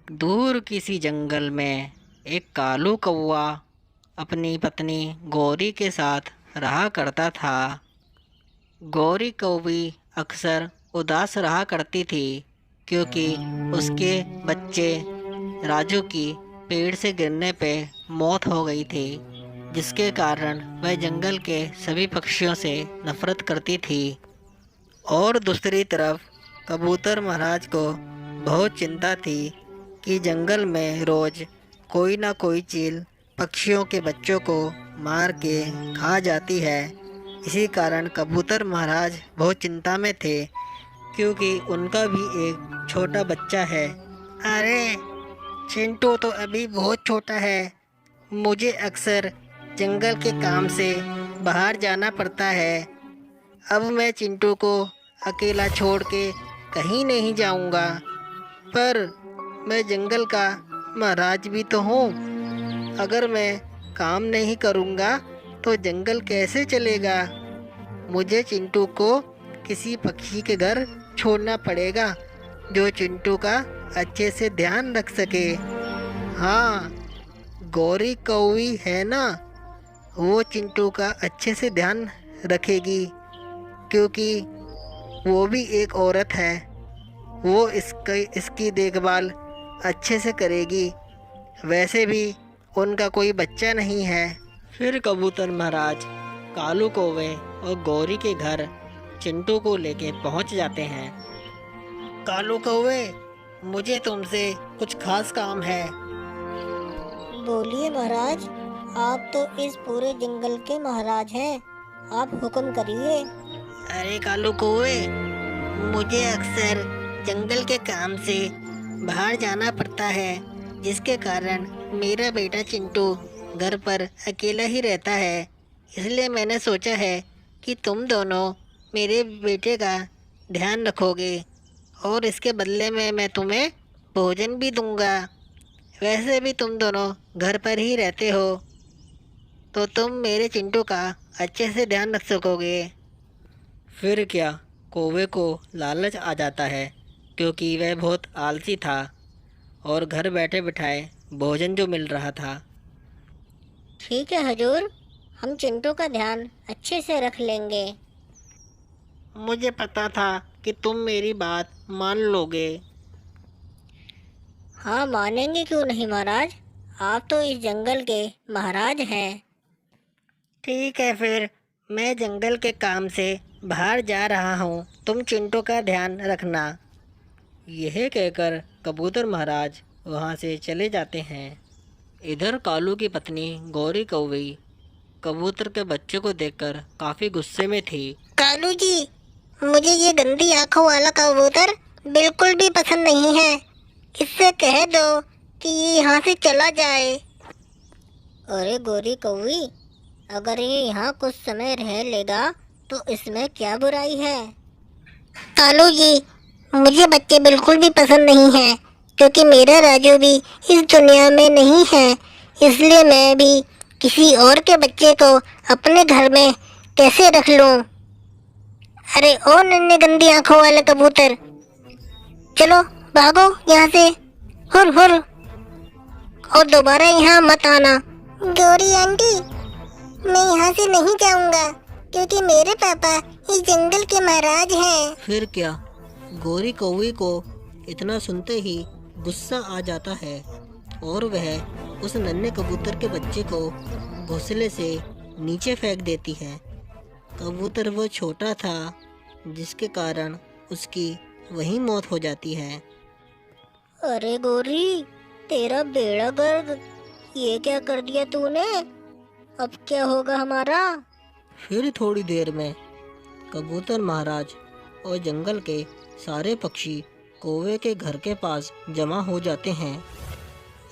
दूर किसी जंगल में एक कालू कौवा अपनी पत्नी गौरी के साथ रहा करता था। गौरी कौवी अक्सर उदास रहा करती थी क्योंकि उसके बच्चे राजू की पेड़ से गिरने पे मौत हो गई थी, जिसके कारण वह जंगल के सभी पक्षियों से नफरत करती थी। और दूसरी तरफ कबूतर महाराज को बहुत चिंता थी कि जंगल में रोज कोई ना कोई चील पक्षियों के बच्चों को मार के खा जाती है। इसी कारण कबूतर महाराज बहुत चिंता में थे क्योंकि उनका भी एक छोटा बच्चा है। अरे चिंटू तो अभी बहुत छोटा है। मुझे अक्सर जंगल के काम से बाहर जाना पड़ता है। अब मैं चिंटू को अकेला छोड़ के कहीं नहीं जाऊंगा। पर मैं जंगल का महाराज भी तो हूँ। अगर मैं काम नहीं करूँगा तो जंगल कैसे चलेगा। मुझे चिंटू को किसी पक्षी के घर छोड़ना पड़ेगा जो चिंटू का अच्छे से ध्यान रख सके। हाँ, गौरी कौवी है ना, वो चिंटू का अच्छे से ध्यान रखेगी क्योंकि वो भी एक औरत है। वो इसकी देखभाल अच्छे से करेगी। वैसे भी उनका कोई बच्चा नहीं है। फिर कबूतर महाराज कालू कौवे और गौरी के घर चिंटू को लेके पहुंच जाते हैं। कालू कौवे, मुझे तुमसे कुछ खास काम है। बोलिए महाराज, आप तो इस पूरे जंगल के महाराज हैं। आप हुक्म करिए। अरे कालू कौवे, मुझे अक्सर जंगल के काम से बाहर जाना पड़ता है, जिसके कारण मेरा बेटा चिंटू घर पर अकेला ही रहता है। इसलिए मैंने सोचा है कि तुम दोनों मेरे बेटे का ध्यान रखोगे और इसके बदले में मैं तुम्हें भोजन भी दूंगा। वैसे भी तुम दोनों घर पर ही रहते हो तो तुम मेरे चिंटू का अच्छे से ध्यान रख सकोगे। फिर क्या, कौवे को लालच आ जाता है क्योंकि वह बहुत आलसी था और घर बैठे बिठाए भोजन जो मिल रहा था। ठीक है हजूर, हम चिंटू का ध्यान अच्छे से रख लेंगे। मुझे पता था कि तुम मेरी बात मान लोगे। हाँ, मानेंगे क्यों नहीं महाराज, आप तो इस जंगल के महाराज हैं। ठीक है, फिर मैं जंगल के काम से बाहर जा रहा हूँ। तुम चिंटू का ध्यान रखना। यह कहकर कबूतर महाराज वहाँ से चले जाते हैं। इधर कालू की पत्नी गौरी कौवी कबूतर के बच्चे को देखकर काफ़ी गुस्से में थी। कालू जी, मुझे ये गंदी आंखों वाला कबूतर बिल्कुल भी पसंद नहीं है। इससे कह दो कि ये यहाँ से चला जाए। अरे गौरी कौवी, अगर ये यहाँ कुछ समय रह लेगा तो इसमें क्या बुराई है। कालू जी, मुझे बच्चे बिल्कुल भी पसंद नहीं है क्योंकि मेरा राजू भी इस दुनिया में नहीं है। इसलिए मैं भी किसी और के बच्चे को अपने घर में कैसे रख लूं। अरे ओ नन्हे गंदी आंखों वाले कबूतर, चलो भागो यहाँ से, हुर हुर, और दोबारा यहाँ मत आना। गौरी आंटी, मैं यहाँ से नहीं जाऊँगा क्योंकि मेरे पापा इस जंगल के महाराज हैं। फिर क्या, गौरी कौवी को इतना सुनते ही गुस्सा आ जाता है और वह उस नन्हे कबूतर के बच्चे को घोंसले से नीचे फेंक देती है। कबूतर वो छोटा था जिसके कारण उसकी वहीं मौत हो जाती है। अरे गौरी, तेरा बेड़ा गर्क, ये क्या कर दिया तूने। अब क्या होगा हमारा। फिर थोड़ी देर में कबूतर महाराज और जंगल के सारे पक्षी कौवे के घर के पास जमा हो जाते हैं।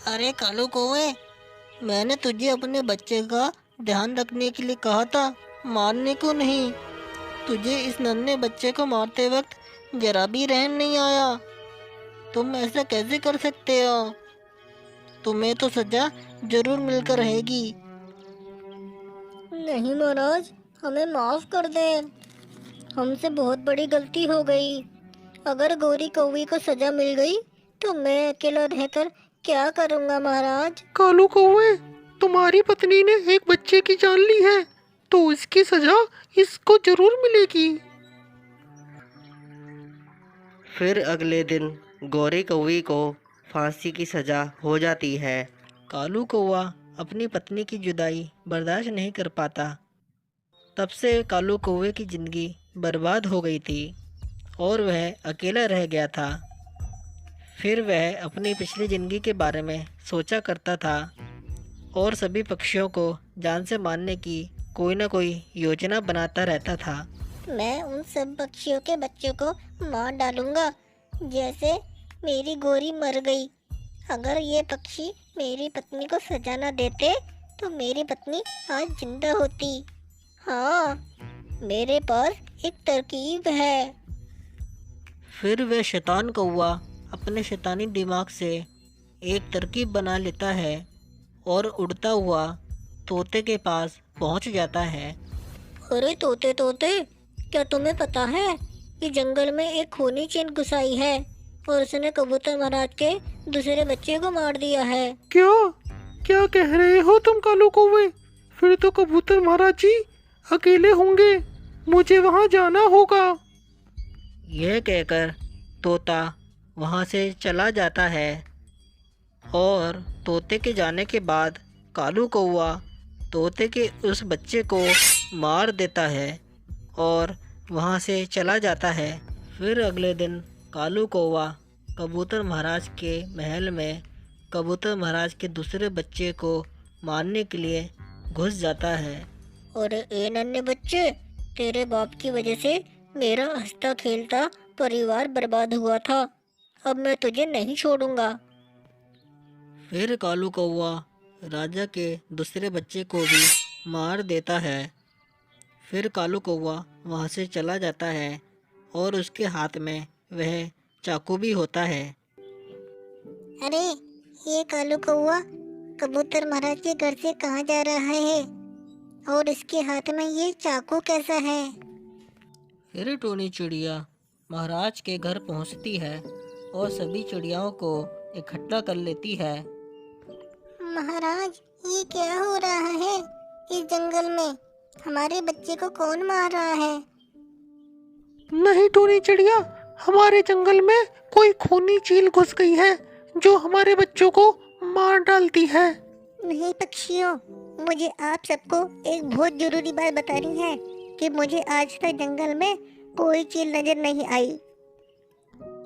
अरे कालू कौवे, मैंने तुझे अपने बच्चे का ध्यान रखने के लिए कहा था, मारने को नहीं। तुझे इस नन्हे बच्चे को मारते वक्त जरा भी रहम नहीं आया। तुम ऐसा कैसे कर सकते हो। तुम्हें तो सजा जरूर मिलकर रहेगी। नहीं महाराज, हमें माफ कर दें, हमसे बहुत बड़ी गलती हो गई। अगर गौरी कौवी को सजा मिल गई तो मैं अकेला रहकर क्या करूँगा महाराज? कालू कौवे, तुम्हारी पत्नी ने एक बच्चे की जान ली है, तो इसकी सजा इसको जरूर मिलेगी। फिर अगले दिन गौरी कौवी को फांसी की सज़ा हो जाती है। कालू कौवा अपनी पत्नी की जुदाई बर्दाश्त नहीं कर पाता। तब से कालू कौवे की ज़िंदगी बर्बाद हो गई थी और वह अकेला रह गया था। फिर वह अपनी पिछली ज़िंदगी के बारे में सोचा करता था और सभी पक्षियों को जान से मारने की कोई ना कोई योजना बनाता रहता था। मैं उन सब पक्षियों के बच्चों को मार डालूंगा जैसे मेरी गोरी मर गई। अगर ये पक्षी मेरी पत्नी को सजा न देते तो मेरी पत्नी आज जिंदा होती। हाँ, मेरे पास एक तरकीब है। फिर वह शैतान कौवा अपने शैतानी दिमाग से एक तरकीब बना लेता है और उड़ता हुआ तोते के पास पहुंच जाता है। अरे तोते तोते, क्या तुम्हें पता है कि जंगल में एक खूनी चील घुसाई है और उसने कबूतर महाराज के दूसरे बच्चे को मार दिया है। क्या क्या कह रहे हो तुम कालू कौवे? फिर तो कबूतर महाराज जी अकेले होंगे, मुझे वहां जाना होगा। यह कहकर तोता वहाँ से चला जाता है और तोते के जाने के बाद कालू कौवा तोते के उस बच्चे को मार देता है और वहाँ से चला जाता है। फिर अगले दिन कालू कौवा कबूतर महाराज के महल में कबूतर महाराज के दूसरे बच्चे को मारने के लिए घुस जाता है। अरे ए नन्हे बच्चे, तेरे बाप की वजह से मेरा हंसता खेलता परिवार बर्बाद हुआ था। अब मैं तुझे नहीं छोड़ूंगा। फिर कालू कौवा राजा के दूसरे बच्चे को भी मार देता है। फिर कालू कौवा वहाँ से चला जाता है और उसके हाथ में वह चाकू भी होता है। अरे ये कालू कौवा कबूतर महाराज के घर से कहाँ जा रहा है और इसके हाथ में ये चाकू कैसा है? फिर टोनी चिड़िया महाराज के घर पहुँचती है और सभी चिड़ियाओं को इकट्ठा कर लेती है। महाराज, ये क्या हो रहा है इस जंगल में? हमारे बच्चे को कौन मार रहा है? नहीं टोनी चिड़िया, हमारे जंगल में कोई खूनी चील घुस गई है जो हमारे बच्चों को मार डालती है। नहीं पक्षियों, मुझे आप सबको एक बहुत जरूरी बात बतानी है कि मुझे आज तक जंगल में कोई चील नजर नहीं आई।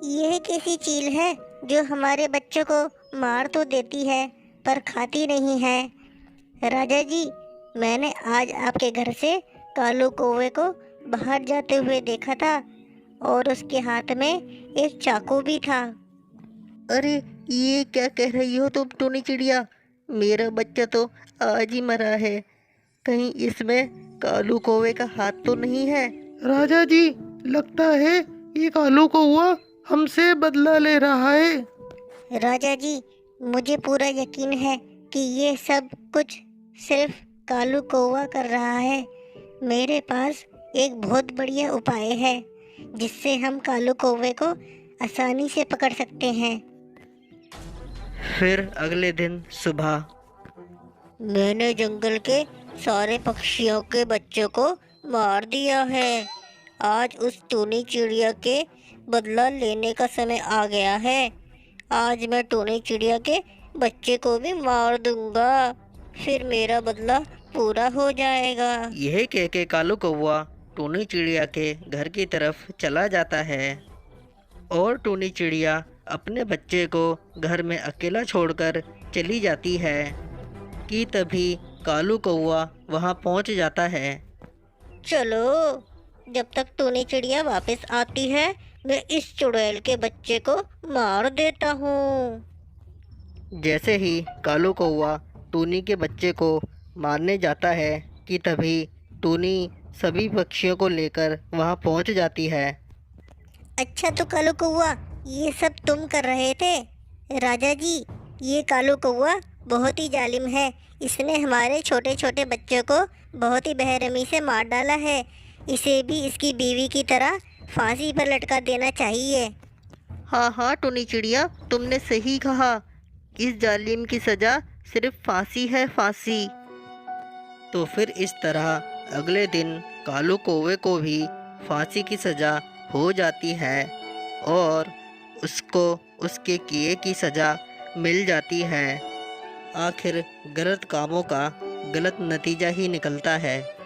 यह कैसी चील है जो हमारे बच्चों को मार तो देती है पर खाती नहीं है? राजा जी, मैंने आज आपके घर से कालू कौवे को बाहर जाते हुए देखा था और उसके हाथ में एक चाकू भी था। अरे ये क्या कह रही हो तुम टोनी चिड़िया? मेरा बच्चा तो आज ही मरा है। कहीं इसमें कालू कौवे का हाथ तो नहीं है? राजा जी, लगता है ये कालू कौवा हमसे बदला ले रहा है। राजा जी, मुझे पूरा यकीन है कि ये सब कुछ सिर्फ कालू कौवा कर रहा है। मेरे पास एक बहुत बढ़िया उपाय है जिससे हम कालू कौवे को आसानी से पकड़ सकते हैं। फिर अगले दिन सुबह मैंने जंगल के सारे पक्षियों के बच्चों को मार दिया है। आज उस टूनी चिड़िया के बदला लेने का समय आ गया है। आज मैं टूनी चिड़िया के बच्चे को भी मार दूंगा, फिर मेरा बदला पूरा हो जाएगा। यह कह के कालू कौवा टोनी चिड़िया के घर की तरफ चला जाता है और टोनी चिड़िया अपने बच्चे को घर में अकेला छोड़कर चली जाती है कि तभी कालू कौवा वहां पहुंच जाता है। चलो, जब तक टूनी चिड़िया वापस आती है मैं इस चुड़ैल के बच्चे को मार देता हूँ। जैसे ही कालू कौवा टूनी के बच्चे को मारने जाता है कि तभी टूनी सभी पक्षियों को लेकर वहां पहुंच जाती है। अच्छा तो कालू कौवा, ये सब तुम कर रहे थे? राजा जी, ये कालू कौवा बहुत ही जालिम है। इसने हमारे छोटे छोटे बच्चों को बहुत ही बेरहमी से मार डाला है। इसे भी इसकी बीवी की तरह फांसी पर लटका देना चाहिए। हाँ हाँ टुनी चिड़िया, तुमने सही कहा। इस जालिम की सज़ा सिर्फ फांसी है, फांसी। तो फिर इस तरह अगले दिन कालू कौवे को भी फांसी की सज़ा हो जाती है और उसको उसके किए की सज़ा मिल जाती है। आखिर गलत कामों का गलत नतीजा ही निकलता है।